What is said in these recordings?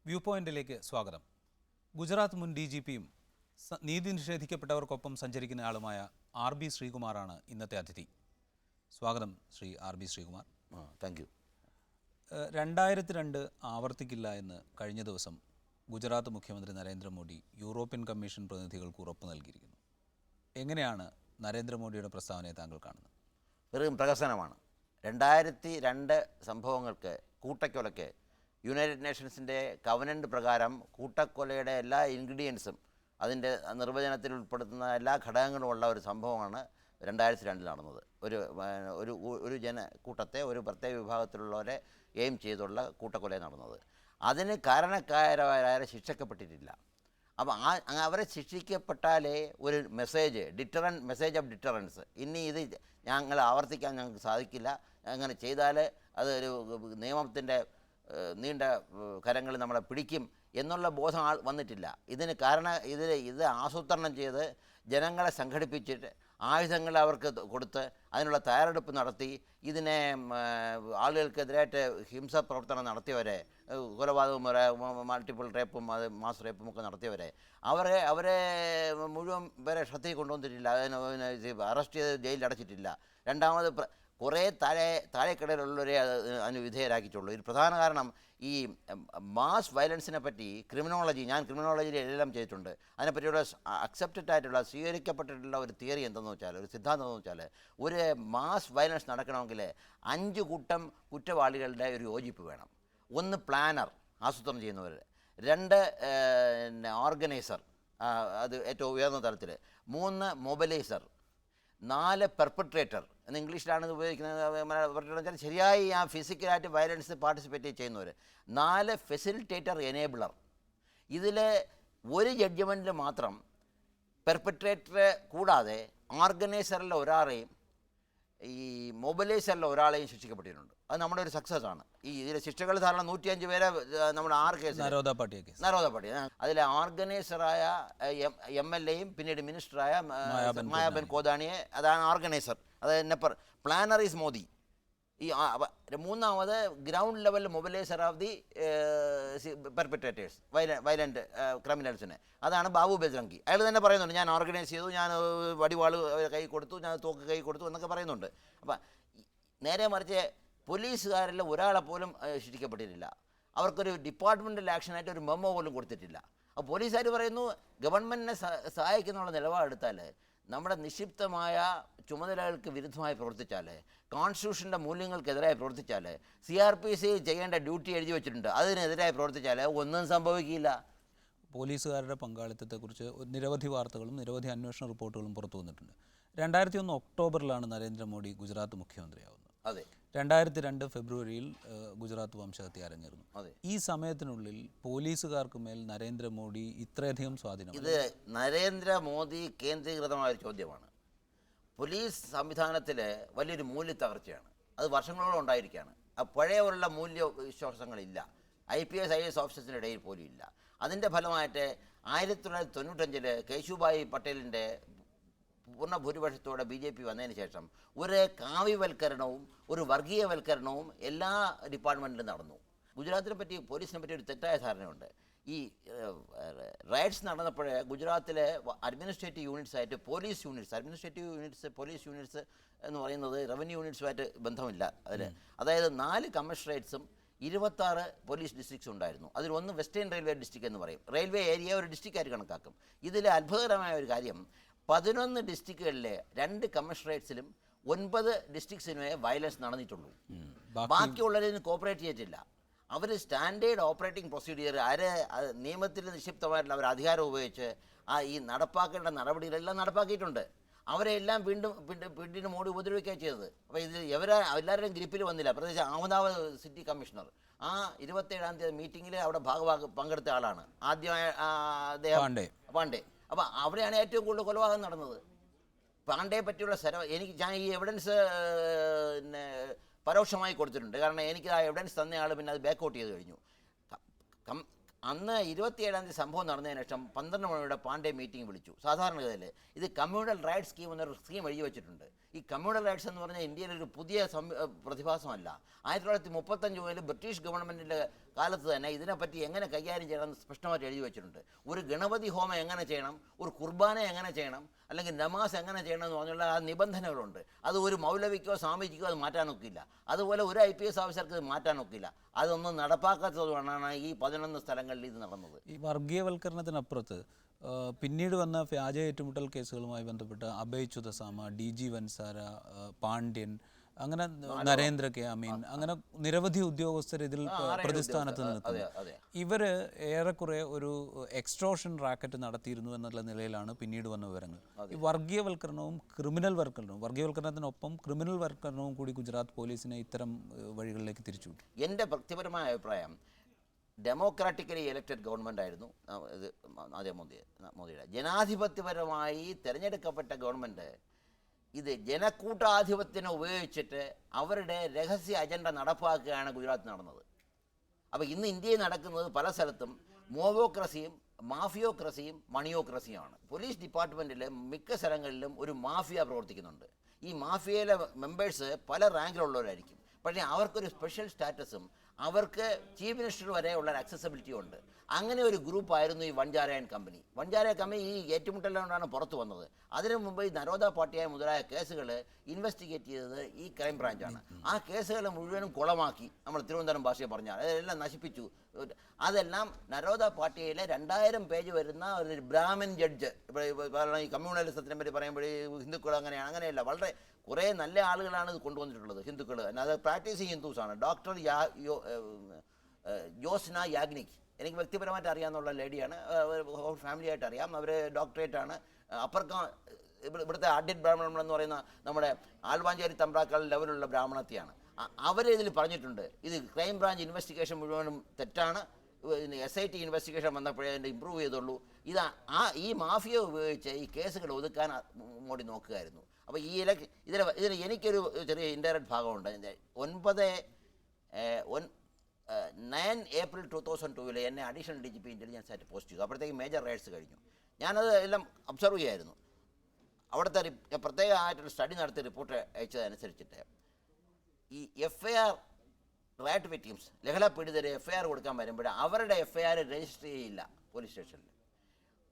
View പോയിന്റിലേക്ക് സ്വാഗതം. ഗുജറാത്ത് മുൻ DGPയും നീതി നിഷേധിക്കപ്പെട്ടവർക്കൊപ്പം സഞ്ചരിക്കുന്ന ആളുമായ RB ശ്രീകുമാറാണ് ഇന്നത്തെ അതിഥി. സ്വാഗതം Shri RB Sreekumar. Thank you. 2002 ആവർത്തിക്കില്ല എന്ന് കഴിഞ്ഞ ദിവസം ഗുജറാത്ത് മുഖ്യമന്ത്രി നരേന്ദ്രമോദി യൂറോപ്യൻ കമ്മീഷൻ പ്രതിനിധികൾക്ക് ഉറപ്പ് നൽകിയിരിക്കുന്നു. എങ്ങനെയാണ് നരേന്ദ്രമോദിയുടെ പ്രസ്താവനയെ താങ്കൾ കാണുന്നത്? വെറും പ്രഹസനമാണ്. 2002 സംഭവങ്ങൾക്ക് കൂട്ടക്കൊലയ്ക്ക് യുണൈറ്റഡ് നേഷൻസിൻ്റെ കവനൻ്റ് പ്രകാരം കൂട്ടക്കൊലയുടെ എല്ലാ ഇൻഗ്രീഡിയൻസും അതിൻ്റെ നിർവചനത്തിൽ ഉൾപ്പെടുത്തുന്ന എല്ലാ ഘടകങ്ങളുമുള്ള ഒരു സംഭവമാണ് 2002 നടന്നത്. ഒരു ജനക്കൂട്ടത്തെ ഒരു പ്രത്യേക വിഭാഗത്തിലുള്ളവരെ എയിം ചെയ്തുള്ള കൂട്ടക്കൊല നടന്നത്. അതിന് കാരണക്കാരായ ശിക്ഷിക്കപ്പെട്ടിട്ടില്ല. അപ്പോൾ അവരെ ശിക്ഷിക്കപ്പെട്ടാലേ ഒരു മെസ്സേജ് ഓഫ് ഡിറ്ററൻസ്, ഇനി ഇത് ഞങ്ങൾ ആവർത്തിക്കാൻ ഞങ്ങൾക്ക് സാധിക്കില്ല, അങ്ങനെ ചെയ്താൽ അതൊരു നിയമത്തിൻ്റെ നീണ്ട കരങ്ങൾ നമ്മളെ പിടിക്കും എന്നുള്ള ബോധം വന്നിട്ടില്ല. ഇത് ആസൂത്രണം ചെയ്ത് ജനങ്ങളെ സംഘടിപ്പിച്ചിട്ട് ആയുധങ്ങൾ അവർക്ക് കൊടുത്ത് അതിനുള്ള തയ്യാറെടുപ്പ് നടത്തി ഇതിനെ ആളുകൾക്കെതിരായിട്ട് ഹിംസ പ്രവർത്തനം നടത്തിയവരെ, കൊലപാതകവും മൾട്ടിപ്പിൾ റേപ്പും മാസ് റേപ്പും ഒക്കെ നടത്തിയവരെ അവരെ മുഴുവൻ പേരെ ശ്രദ്ധയിൽ കൊണ്ടുവന്നിട്ടില്ല. അറസ്റ്റ് ചെയ്ത് ജയിലിൽ അടച്ചിട്ടില്ല. രണ്ടാമത് കുറേ താഴെക്കിടയിലുള്ളവരെ അതിന് വിധേയരാക്കിയിട്ടുള്ളൂ. ഇതിന് പ്രധാന കാരണം ഈ മാസ് വയലൻസിനെ പറ്റി ഞാൻ ക്രിമിനോളജിയിൽ എല്ലാം ചെയ്തിട്ടുണ്ട്. അതിനെപ്പറ്റിയുള്ള അക്സെപ്റ്റഡ് ആയിട്ടുള്ള സ്വീകരിക്കപ്പെട്ടിട്ടുള്ള ഒരു തിയറി എന്തെന്ന് വെച്ചാൽ, ഒരു സിദ്ധാന്തം എന്ന് വെച്ചാൽ, ഒരു മാസ് വയലൻസ് നടക്കണമെങ്കിൽ 5 കൂട്ടം കുറ്റവാളികളുടെ ഒരു യോജിപ്പ് വേണം. 1 പ്ലാനർ, ആസൂത്രണം ചെയ്യുന്നവർ; 2 ഓർഗനൈസർ, അത് ഏറ്റവും ഉയർന്ന തലത്തിൽ; 3 മൊബിലൈസർ; 4 പെർപെട്രേറ്റർ. എന്ന് ഇംഗ്ലീഷിലാണ് ഇത് ഉപയോഗിക്കുന്നത്. ശരിയായി ആ ഫിസിക്കലായിട്ട് വയലൻസ് പാർട്ടിസിപ്പേറ്റ് ചെയ്യുന്നവർ; 4 ഫെസിലിറ്റേറ്റർ, എനേബിളർ. ഇതിൽ ഒരു ജഡ്ജ്മെൻറ്റിൽ മാത്രം പെർപെട്രേറ്ററെ കൂടാതെ ഓർഗനൈസറിലെ ഒരാളെയും ഈ മൊബിലൈസറിലെ ഒരാളെയും ശിക്ഷിക്കപ്പെട്ടിട്ടുണ്ട്. അത് നമ്മുടെ ഒരു സക്സസ് ആണ്. ഇതിലെ ശിക്ഷകൾ ധാരണ 105 പേരെ നമ്മുടെ 6 കേസ് നരോദ പാർട്ടി. അതിലെ ഓർഗനൈസറായ MLAയും പിന്നീട് മിനിസ്റ്ററായ മായാബെൻ കോദാണിയെ, അതാണ് ഓർഗനൈസർ. അതായത് പ്ലാനർ ഈസ് മോദി. ഈ മൂന്നാമത് ground level mobiliser of the perpetrators, violent ക്രിമിനൽസിനെ, അതാണ് ബാബു ബജ്രംഗി. അയാൾ തന്നെ പറയുന്നുണ്ട്, ഞാൻ ഓർഗനൈസ് ചെയ്തു, ഞാൻ വടിവാള് കൈ കൊടുത്തു, ഞാൻ തോക്ക് കൈ കൊടുത്തു എന്നൊക്കെ പറയുന്നുണ്ട്. അപ്പം നേരെ മറിച്ച് പോലീസുകാരിൽ ഒരാളെ പോലും ശിക്ഷിക്കപ്പെട്ടിട്ടില്ല. അവർക്കൊരു ഡിപ്പാർട്ട്മെൻ്റൽ ആക്ഷനായിട്ട് ഒരു മെമ്മോ പോലും കൊടുത്തിട്ടില്ല. അപ്പോൾ പോലീസുകാർ പറയുന്നു, ഗവൺമെൻറ്റിനെ സഹായിക്കുന്നുള്ള നിലപാടെടുത്താൽ, നമ്മുടെ നിക്ഷിപ്തമായ ചുമതലകൾക്ക് വിരുദ്ധമായി പ്രവർത്തിച്ചാൽ, കോൺസ്റ്റിറ്റ്യൂഷൻ്റെ മൂല്യങ്ങൾക്കെതിരായി പ്രവർത്തിച്ചാൽ, CRPC ചെയ്യേണ്ട ഡ്യൂട്ടി എഴുതി വെച്ചിട്ടുണ്ട്, അതിനെതിരായി പ്രവർത്തിച്ചാൽ ഒന്നും സംഭവിക്കില്ല. പോലീസുകാരുടെ പങ്കാളിത്തത്തെക്കുറിച്ച് നിരവധി വാർത്തകളും നിരവധി അന്വേഷണ റിപ്പോർട്ടുകളും പുറത്തു വന്നിട്ടുണ്ട്. 2001 ഒക്ടോബറിലാണ് നരേന്ദ്രമോദി ഗുജറാത്ത് മുഖ്യമന്ത്രിയാവുന്നത്. അതെ. 2002 ഫെബ്രുവരിയിൽ ഗുജറാത്ത് വംശഹത്യ അരങ്ങേറുന്നു. അതെ. ഈ സമയത്തിനുള്ളിൽ പോലീസുകാർക്ക് മേൽ നരേന്ദ്രമോദി ഇത്രയധികം സ്വാധീനം? ഇത് നരേന്ദ്രമോദി കേന്ദ്രീകൃതമായ ഒരു ചോദ്യമാണ്. പോലീസ് സംവിധാനത്തിൽ വലിയൊരു മൂല്യത്തകർച്ചയാണ്. അത് വർഷങ്ങളോളം ഉണ്ടായിരിക്കുകയാണ്. പഴയവരുള്ള മൂല്യവിശ്വാസങ്ങളില്ല. IPS IAS ഓഫീസേഴ്സിൻ്റെ ഇടയിൽ പോലും ഇല്ല. അതിൻ്റെ ഫലമായിട്ട് 1995 കേശുഭായ് പട്ടേലിൻ്റെ പൂർണ്ണ ഭൂരിപക്ഷത്തോടെ BJP വന്നതിന് ശേഷം ഒരു കാവ്യവൽക്കരണവും ഒരു വർഗീയവൽക്കരണവും എല്ലാ ഡിപ്പാർട്ട്മെൻറ്റിലും നടന്നു. ഗുജറാത്തിനെ പറ്റി, പോലീസിനെ പറ്റി ഒരു തെറ്റായ ധാരണയുണ്ട്. ഈ റൈറ്റ്സ് നടന്നപ്പോൾ ഗുജറാത്തിലെ അഡ്മിനിസ്ട്രേറ്റീവ് യൂണിറ്റ്സ് ആയിട്ട് പോലീസ് യൂണിറ്റ്സ് എന്ന് പറയുന്നത് റവന്യൂ യൂണിറ്റ്സുമായിട്ട് ബന്ധമില്ല അതിൽ. അതായത് 4 കമ്മീഷണറേറ്റ്സും 26 പോലീസ് ഡിസ്ട്രിക്ട്സ് ഉണ്ടായിരുന്നു. അതിൽ 1 വെസ്റ്റേൺ റെയിൽവേ ഡിസ്ട്രിക്ട് എന്ന് പറയും. റെയിൽവേ ഏരിയ ഒരു ഡിസ്ട്രിക്റ്റായിട്ട് കണക്കാക്കും. ഇതിൽ അത്ഭുതകരമായ ഒരു കാര്യം, 11 ഡിസ്ട്രിക്റ്റുകളിലെ 2 കമ്മീഷണറേറ്റ്സിലും 9 ഡിസ്ട്രിക്ട്സിനുമേ വയലൻസ് നടന്നിട്ടുള്ളൂ. ബാക്കിയുള്ളവരൊന്നും കോപ്പറേറ്റ് ചെയ്തിട്ടില്ല. അവർ സ്റ്റാൻഡേർഡ് ഓപ്പറേറ്റിംഗ് പ്രൊസീജിയർ, നിയമത്തിൽ നിക്ഷിപ്തമായിട്ടുള്ള അവർ അധികാരം ഉപയോഗിച്ച് ഈ നടപ്പാക്കേണ്ട നടപടികളെല്ലാം നടപ്പാക്കിയിട്ടുണ്ട്. അവരെല്ലാം വീണ്ടും മോഡി ഉപദ്രവിക്കുകയാണ് ചെയ്തത്. അപ്പോൾ ഇത് എല്ലാവരുടെയും ഗ്രിപ്പിൽ വന്നില്ല. പ്രത്യേകിച്ച് അഹമ്മദാബാദ് സിറ്റി കമ്മീഷണർ 27-ാം തീയതി മീറ്റിങ്ങിൽ അവിടെ പങ്കെടുത്ത ആളാണ്. ആദ്യമായി അദ്ദേഹം പാണ്ഡെ. അപ്പോൾ അവിടെയാണ് ഏറ്റവും കൂടുതൽ കൊലപാതകം നടന്നത്. പാണ്ഡെയെ പറ്റിയുള്ള ഞാൻ ഈ എവിഡൻസ് പരോക്ഷമായി കൊടുത്തിട്ടുണ്ട്. കാരണം എനിക്ക് ആ എവിഡൻസ് തന്നയാൾ പിന്നെ അത് ബാക്ക് ഔട്ട് ചെയ്ത് കഴിഞ്ഞു. അന്ന് 27-ാം തീയതി സംഭവം നടന്നതിന് ശേഷം 12 മണിയുടെ പാണ്ഡെ മീറ്റിംഗ് വിളിച്ചു. സാധാരണഗതിയിൽ ഇത് കമ്മ്യൂണൽ റൈറ്റ്സ് സ്കീം എന്നൊരു സ്കീം എഴുതി വെച്ചിട്ടുണ്ട്. ഈ കമ്മ്യൂണൽ റൈറ്റ്സ് എന്ന് പറഞ്ഞാൽ ഇന്ത്യയിൽ ഒരു പുതിയ പ്രതിഭാസമല്ല. 1935 മുതൽ ബ്രിട്ടീഷ് ഗവൺമെൻറ്റിൻ്റെ കാലത്ത് തന്നെ ഇതിനെപ്പറ്റി എങ്ങനെ കൈകാര്യം ചെയ്യണമെന്ന് സ്പഷ്ടമായിട്ട് എഴുതി വെച്ചിട്ടുണ്ട്. ഒരു ഗണപതി ഹോമം എങ്ങനെ ചെയ്യണം, ഒരു കുർബാന എങ്ങനെ ചെയ്യണം, അല്ലെങ്കിൽ നമാസ് എങ്ങനെ ചെയ്യണം എന്ന് പറഞ്ഞുള്ള ആ നിബന്ധനകളുണ്ട്. അത് ഒരു മൗലവിക്കോ സ്വാമിജിക്കോ അത് മാറ്റാൻ ഒക്കില്ല. അതുപോലെ ഒരു IPS ഓഫീസർക്ക് ഇത് മാറ്റാൻ ഒക്കില്ല. അതൊന്നും നടപ്പാക്കാത്തതുകൊണ്ടാണ് ഈ 11 സ്ഥലങ്ങളിൽ ഇത് നടന്നത്. ഈ വർഗീയവൽക്കരണത്തിനപ്പുറത്ത് പിന്നീട് വന്ന വ്യാജ ഏറ്റുമുട്ടൽ കേസുകളുമായി ബന്ധപ്പെട്ട് അഭയ് ചുദസാമ, DG വൻസാര, പാണ്ഡ്യൻ, അങ്ങനെ നരേന്ദ്ര കെ അമീൻ, അങ്ങനെ നിരവധി ഉദ്യോഗസ്ഥർ ഇതിൽ പ്രതിസ്ഥാനത്ത് നിൽക്കുന്നു. ഇവര് ഏറെക്കുറെ ഒരു എക്സ്ട്രോഷൻ റാക്കറ്റ് നടത്തിയിരുന്നു എന്നുള്ള നിലയിലാണ് പിന്നീട് വന്ന വിവരങ്ങൾ. ഈ വർഗീയവൽക്കരണവും വർഗീയവൽക്കരണത്തിനൊപ്പം ക്രിമിനൽ വൽക്കരണവും കൂടി ഗുജറാത്ത് പോലീസിനെ ഇത്തരം വഴികളിലേക്ക് തിരിച്ചു. എൻ്റെ വ്യക്തിപരമായ അഭിപ്രായം, ഡെമോക്രാറ്റിക്കലി ഇലക്റ്റഡ് ഗവൺമെൻറ് ആയിരുന്നു ഇത് മോദിയുടെ. ജനാധിപത്യപരമായി തിരഞ്ഞെടുക്കപ്പെട്ട ഗവൺമെൻറ് ഇത് ജനക്കൂട്ടാധിപത്യത്തിനെ ഉപയോഗിച്ചിട്ട് അവരുടെ രഹസ്യ അജണ്ട നടപ്പാക്കുകയാണ് ഗുജറാത്ത് നടന്നത്. അപ്പോൾ ഇന്ന് ഇന്ത്യയിൽ നടക്കുന്നത് പല സ്ഥലത്തും മോവോക്രസിയും മാഫിയോക്രസിയും മണിയോക്രസിയുമാണ്. പോലീസ് ഡിപ്പാർട്ട്മെൻറ്റിൽ മിക്ക സ്ഥലങ്ങളിലും ഒരു മാഫിയ പ്രവർത്തിക്കുന്നുണ്ട്. ഈ മാഫിയയിലെ മെമ്പേഴ്സ് പല റാങ്കിലുള്ളവരായിരിക്കും. പക്ഷേ അവർക്കൊരു സ്പെഷ്യൽ സ്റ്റാറ്റസും അവർക്ക് ചീഫ് മിനിസ്റ്റർ വരെ ഉള്ള അക്സസിബിലിറ്റിയും ഉണ്ട്. അങ്ങനെ ഒരു ഗ്രൂപ്പായിരുന്നു ഈ വൻജാര കമ്പനി. വൻജാര കമ്പനി ഈ ഏറ്റുമുട്ടലുകൊണ്ടാണ് പുറത്തു വന്നത്. അതിനു മുമ്പ് ഈ നരോദ പാട്ടിയായ മുതലായ കേസുകൾ ഇൻവെസ്റ്റിഗേറ്റ് ചെയ്തത് ഈ ക്രൈം ബ്രാഞ്ചാണ്. ആ കേസുകൾ മുഴുവനും കുളമാക്കി, നമ്മൾ തിരുവനന്തപുരം ഭാഷയെ പറഞ്ഞാൽ അതെല്ലാം നശിപ്പിച്ചു. അതെല്ലാം നരോദ പാട്ടിയയിലെ 2000 പേജ് വരുന്ന ഒരു ബ്രാഹ്മൺ ജഡ്ജ്, ഇപ്പോൾ ഈ കമ്മ്യൂണലിസത്തിനെ പറ്റി പറയുമ്പോൾ ഹിന്ദുക്കൾ അങ്ങനെയല്ല, വളരെ കുറേ നല്ല ആളുകളാണ് ഇത് കൊണ്ടുവന്നിട്ടുള്ളത്. ഹിന്ദുക്കൾ, അത് പ്രാക്ടീസിങ് ഹിന്ദുസാണ്. ഡോക്ടർ ജോസ്ന യാഗ്നിക്, എനിക്ക് വ്യക്തിപരമായിട്ട് അറിയാമെന്നുള്ള ലേഡിയാണ്, ഫാമിലി ആയിട്ട് അറിയാം. അവർ ഡോക്ടറേറ്റാണ്. ഇവിടുത്തെ ആഡ്യറ്റ് ബ്രാഹ്മണൻ എന്ന് പറയുന്ന നമ്മുടെ ആൾവാഞ്ചേരി തമ്പ്രാക്കൾ ലെവലുള്ള ബ്രാഹ്മണത്തെയാണ്. അവരിതിൽ പറഞ്ഞിട്ടുണ്ട് ഇത് ക്രൈം ബ്രാഞ്ച് ഇൻവെസ്റ്റിഗേഷൻ മുഴുവനും തെറ്റാണ്. SIT ഇൻവെസ്റ്റിഗേഷൻ വന്നപ്പോഴേ അതിൻ്റെ ഇമ്പ്രൂവ് ചെയ്തുള്ളൂ. ഈ മാഫിയ ഉപയോഗിച്ച് ഈ കേസുകൾ ഒതുക്കാൻ മോഡി നോക്കുകയായിരുന്നു. അപ്പോൾ ഇതിൽ എനിക്കൊരു ചെറിയ ഇൻഡയറക്റ്റ് ഭാഗമുണ്ട്. 9 ഏപ്രിൽ 2002 എന്നെ അഡീഷണൽ DGP ഇൻ്റലിജൻസ് ആയിട്ട് പോസ്റ്റ് ചെയ്തു. അപ്പോഴത്തേക്ക് മേജർ റൈഡ്സ് കഴിഞ്ഞു. ഞാനത് എല്ലാം ഒബ്സർവ് ചെയ്യായിരുന്നു. അവിടുത്തെ പ്രത്യേകമായിട്ടൊരു സ്റ്റഡി നടത്തിയ റിപ്പോർട്ട് അയച്ചതനുസരിച്ചിട്ട് ഈ FIR റൈറ്റ് വിക്ടിംസ്, ലഹളപീഡിതരെ FIR കൊടുക്കാൻ വരുമ്പോൾ അവരുടെ FIR രജിസ്റ്റർ ചെയ്യില്ല പോലീസ് സ്റ്റേഷനിൽ.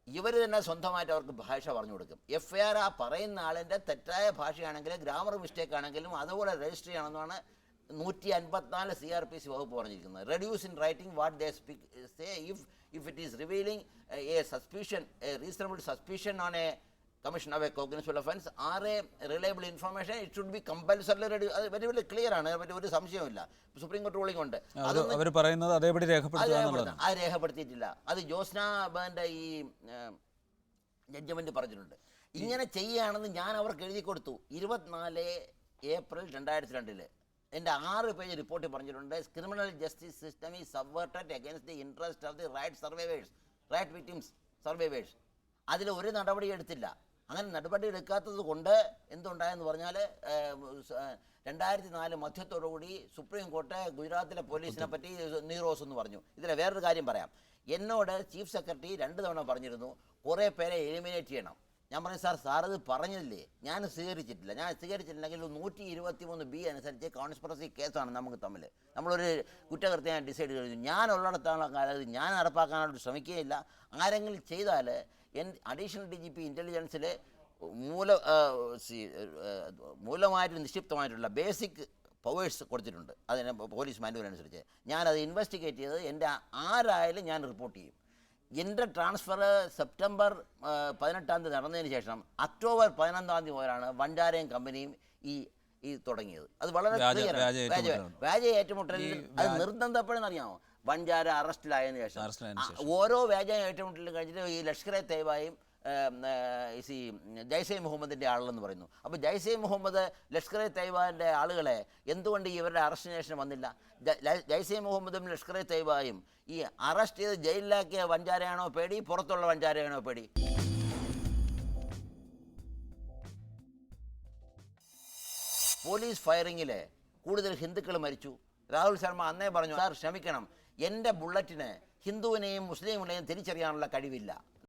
ഇവർ തന്നെ സ്വന്തമായിട്ട് അവർക്ക് ഭാഷ പറഞ്ഞു കൊടുക്കും. FIR ആ പറയുന്ന ആളിൻ്റെ തെറ്റായ ഭാഷയാണെങ്കിലും ഗ്രാമർ മിസ്റ്റേക്ക് ആണെങ്കിലും അതുപോലെ രജിസ്റ്റർ ചെയ്യണമെന്നാണ് 154 CRPC വകുപ്പ് പറഞ്ഞിരിക്കുന്നത്. Reduce in writing what they speak say if it is revealing A suspicion, A reasonable suspicion on A commission of a cognizable offense or a reliable information, it should be compulsorily ready. അത് very very clear ആണ്, ഒരു സംശയമില്ല. Supreme കോടതി ruling ഉണ്ട്. അവർ പറയുന്നത് അതേപടി അത് രേഖപ്പെടുത്തിയിട്ടില്ല. അത് ജോസ്ന ബാൻ്റെ ഈ ജഡ്ജ്മെൻറ്റ് പറഞ്ഞിട്ടുണ്ട്. ഇങ്ങനെ ചെയ്യുകയാണെന്ന് ഞാൻ അവർക്ക് എഴുതി കൊടുത്തു. 24 ഏപ്രിൽ 2002 എൻ്റെ 6 പേജ് റിപ്പോർട്ടിൽ പറഞ്ഞിട്ടുണ്ട്. Criminal justice system is subverted against the interest of the riot survivors, riot victims survivors. അതിൽ ഒരു നടപടി എടുത്തില്ല. അങ്ങനെ നടപടി എടുക്കാത്തത് കൊണ്ട് എന്തുണ്ടായെന്ന് പറഞ്ഞാൽ 2004 മധ്യത്തോടുകൂടി സുപ്രീം കോർട്ട് ഗുജറാത്തിലെ പോലീസിനെ പറ്റി നീറോസ് എന്ന് പറഞ്ഞു. ഇതിലെ വേറൊരു കാര്യം പറയാം. എന്നോട് ചീഫ് സെക്രട്ടറി 2 തവണ പറഞ്ഞിരുന്നു കുറേ പേരെ എലിമിനേറ്റ് ചെയ്യണം. ഞാൻ പറഞ്ഞു സാർ അത് പറഞ്ഞില്ലേ, ഞാൻ സ്വീകരിച്ചിട്ടില്ലെങ്കിൽ 123B അനുസരിച്ച് കോൺസ്പിറസി കേസാണ് നമുക്ക് തമ്മിൽ. നമ്മളൊരു കുറ്റകൃത്യം ഡിസൈഡ് ചെയ്തു. ഞാൻ ഉള്ളിടത്തോളം കാലത്ത് ഞാൻ നടപ്പാക്കാനായിട്ട് ശ്രമിക്കുകയില്ല. ആരെങ്കിലും ചെയ്താൽ അഡീഷണൽ DGP ഇൻ്റലിജൻസിൽ മൂലമായിട്ട് നിക്ഷിപ്തമായിട്ടുള്ള ബേസിക് പവേഴ്സ് കൊടുത്തിട്ടുണ്ട്. അതിന് പോലീസ് മാനുവൽ അനുസരിച്ച് ഞാനത് ഇൻവെസ്റ്റിഗേറ്റ് ചെയ്ത് എൻ്റെ ആരായാലും ഞാൻ റിപ്പോർട്ട് ചെയ്യും. എൻ്റെ ട്രാൻസ്ഫർ സെപ്റ്റംബർ 18 നടന്നതിന് ശേഷം ഒക്ടോബർ 11 മുതലാണ് വൻജാരയും കമ്പനിയും ഈ തുടങ്ങിയത്. അത് വളരെ ക്ലിയർ. വ്യാജ ഏറ്റുമുട്ടലിൽ അത് നിർബന്ധപ്പെടുന്നറിയാമോ? വൻജാര അറസ്റ്റിലായതിനു ശേഷം ഓരോ വ്യാജ ഏറ്റുമുട്ടലും കഴിഞ്ഞിട്ട് ഈ ലഷ്കർ എ തൈബയും ജയ്ഷെ മുഹമ്മദിൻ്റെ ആളെന്ന് പറയുന്നു. അപ്പോൾ ജയ്ഷെ മുഹമ്മദ് ലഷ്കർ എ തൈബാൻ്റെ ആളുകളെ എന്തുകൊണ്ട് ഇവരുടെ അറസ്റ്റിന് ശേഷം വന്നില്ല? ജയ്ഷെ മുഹമ്മദും ലഷ്കർ എ തൈബയും ഈ അറസ്റ്റ് ചെയ്ത് ജയിലിലാക്കിയ വൻജാരയാണോ പേടി, പുറത്തുള്ള വൻജാരയാണോ പേടി? പോലീസ് ഫയറിങ്ങിൽ കൂടുതൽ ഹിന്ദുക്കൾ മരിച്ചു, രാഹുൽ ശർമ്മ അന്നേ പറഞ്ഞു, സാർ ക്ഷമിക്കണം, എൻ്റെ ബുള്ളറ്റിന് ഹിന്ദുവിനെയും മുസ്ലിമിനെയും തിരിച്ചറിയാനുള്ള കഴിവില്ല.